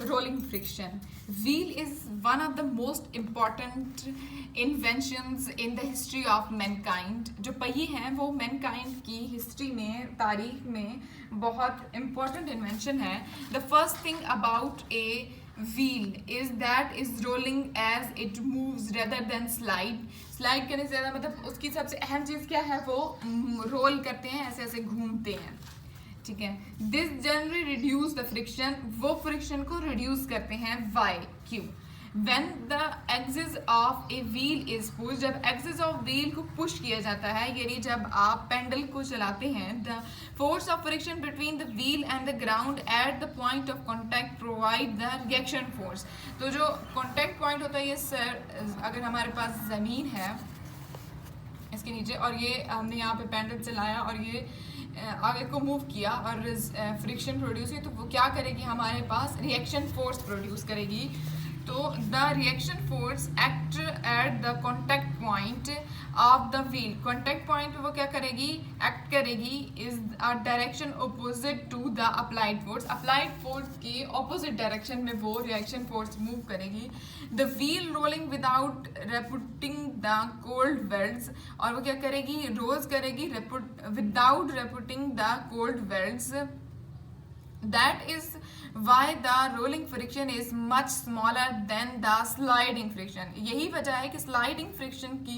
rolling friction. Wheel is one of the most important inventions in the history of mankind. जो पहिए हैं वो mankind की history में, तारीख में बहुत important invention है. The first thing about a wheel is that is rolling as it moves rather than slide करने से ज़्यादा मतलब उसकी सबसे अहम चीज़ क्या है, वो रोल करते हैं, ऐसे ऐसे घूमते हैं. ठीक है. This generally reduce the friction, वो फ्रिक्शन को रिड्यूस करते हैं. वाई, क्यों? When the axis of a wheel is pushed, जब axis of wheel को push किया जाता है, यानी जब आप पेंडल को चलाते हैं, the force of friction between the wheel and the ground at the point of contact provide the reaction force. तो जो contact point होता है, ये सर अगर हमारे पास ज़मीन है इसके नीचे और ये हमने यहाँ पे पेंडल चलाया और ये आगे को मूव किया और फ्रिक्शन प्रोड्यूस हुई, तो वो क्या करेगी, हमारे पास रिएक्शन फोर्स प्रोड्यूस करेगी. तो the reaction force act at the contact point of the wheel. Contact point पे वो क्या करेगी, एक्ट करेगी is a direction opposite to the applied force. Applied force के ऑपोजिट डायरेक्शन में वो रिएक्शन फोर्स मूव करेगी. The wheel rolling without rupturing the cold welds, और वो क्या करेगी, रोल्स करेगी without rupturing the cold welds. That is why the rolling friction is much smaller than the sliding friction. यही वजह है कि sliding friction की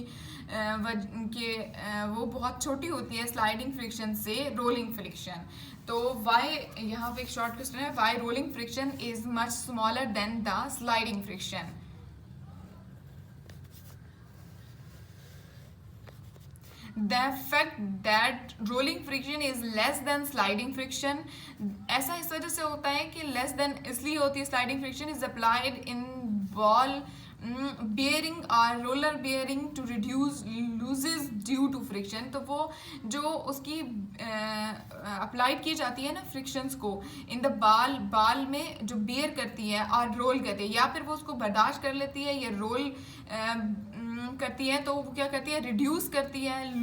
वो बहुत छोटी होती है sliding friction से rolling friction. तो why, यहाँ पे एक short question है, why rolling friction is much smaller than the sliding friction. The fact that rolling friction is less than sliding friction, ऐसा इस वजह से होता है कि less than इसलिए होती है sliding friction is applied in ball bearing और roller bearing to reduce losses due to friction. तो वो जो उसकी अप्लाइड की जाती है ना फ्रिक्शंस को इन द बाल में जो बेयर करती है और रोल करती है, या फिर वो उसको बर्दाश्त कर लेती है या रोल करती है, तो वो क्या करती है, रिड्यूस करती है.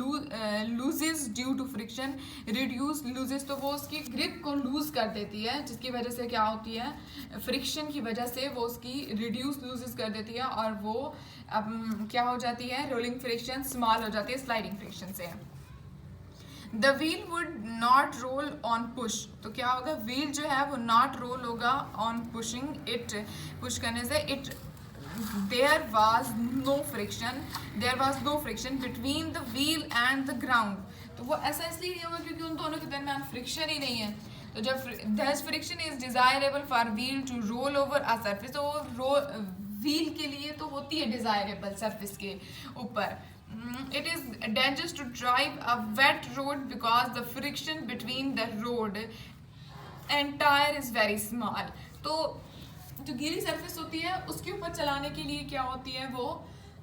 Losses due to friction, reduce losses, तो वो उसकी ग्रिप को लूज कर देती है, जिसकी वजह से क्या होती है, फ्रिक्शन की वजह से वो उसकी रिड्यूस लूजेस कर देती है और वो क्या हो जाती है, रोलिंग फ्रिक्शन स्मॉल हो जाती है स्लाइडिंग फ्रिक्शन से. The wheel would not roll on push, तो क्या होगा, व्हील जो है वो नॉट रोल होगा ऑन पुशिंग इट, पुश करने से. It there was no friction between the wheel and the ground. तो वो ऐसा इसलिए नहीं होगा क्योंकि उन दोनों के दरमियान फ्रिक्शन ही नहीं है. तो जब thus friction is desirable for wheel to roll over a surface, तो व्हील के लिए तो होती है डिजायरेबल सरफेस के ऊपर. It is dangerous to drive a wet road because the friction between the road and tire is very small. तो जो गीली सरफेस होती है उसके ऊपर चलाने के लिए क्या होती है, वो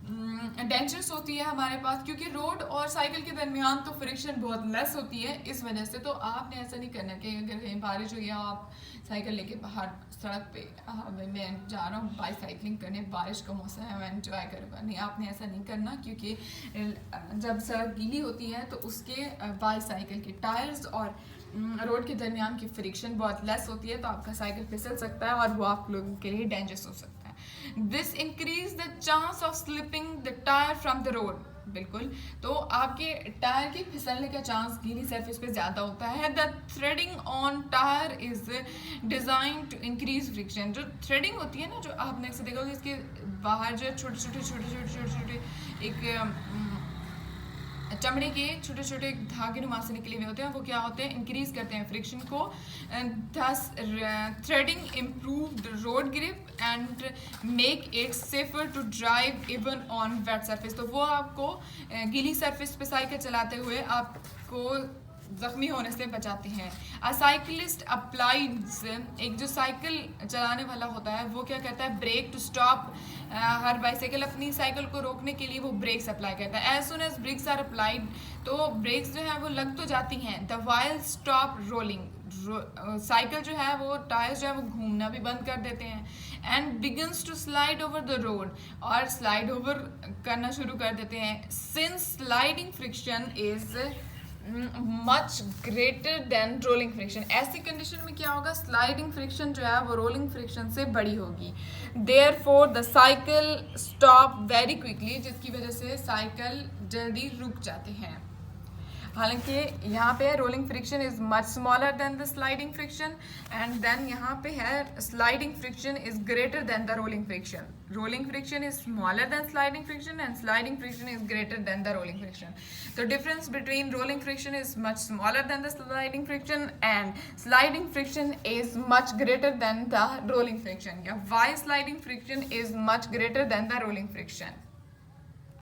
डेंजरस होती है हमारे पास, क्योंकि रोड और साइकिल के दरमियान तो फ्रिक्शन बहुत लेस होती है इस वजह से. तो आपने ऐसा नहीं करना कि अगर कहीं बारिश हुई है आप साइकिल लेके बाहर सड़क पे, मैं जा रहा हूँ बाईसाइकिलिंग करने, बारिश का मौसम है, मैं एंजॉय करूँगा, नहीं, आपने ऐसा नहीं करना, क्योंकि जब सड़क गीली होती है तो उसके बाईसाइकिल के टायर्स और रोड के दरमियान की फ्रिक्शन बहुत लेस होती है, तो आपका साइकिल फिसल सकता है और वो आप लोगों के लिए डेंजरस हो सकता है. This increase the chance of slipping the tyre from the road. बिल्कुल, तो आपके टायर के फिसलने का चांस गीली सरफेस पे ज़्यादा होता है. The threading on tyre is design to increase friction. जो थ्रेडिंग होती है ना, जो आपने अक्सर देखा होगा, इसके बाहर जो छोटे छोटे एक चमड़े के छोटे छोटे धागे नुमा से निकले हुए होते हैं, वो क्या होते हैं, इंक्रीज करते हैं फ्रिक्शन को. thus threading improve the road grip and make it safer to drive even on wet surface. तो वो आपको गीली सरफेस पे साइकिल चलाते हुए आपको जख्मी होने से बचाते हैं. अ साइकिलिस्ट अप्लाइज, एक जो साइकिल चलाने वाला होता है वो क्या करता है, ब्रेक टू स्टॉप. हर बाइसाइकिल अपनी साइकिल को रोकने के लिए वो ब्रेक्स अप्लाई करता है. As soon as brakes are applied, तो ब्रेक्स जो है वो लग तो जाती हैं. The while stop rolling, cycle जो है वो टायर्स जो है वो घूमना भी बंद कर देते हैं. And begins to slide over the road, और स्लाइड ओवर करना शुरू कर देते हैं. Since sliding friction is much greater than rolling friction. ऐसी कंडीशन में क्या होगा, स्लाइडिंग फ्रिक्शन जो है वो रोलिंग फ्रिक्शन से बड़ी होगी। Therefore the cycle stop very quickly, जिसकी वजह से साइकिल जल्दी रुक जाते हैं। हालांकि यहाँ पे rolling friction is much smaller than the sliding friction, and then यहाँ पे है sliding friction is greater than the rolling friction. Rolling friction is smaller than sliding friction and sliding friction is greater than the rolling friction. The difference between rolling friction is much smaller than the sliding friction, and sliding friction is much greater than the rolling friction. Yeah, why sliding friction is much greater than the rolling friction?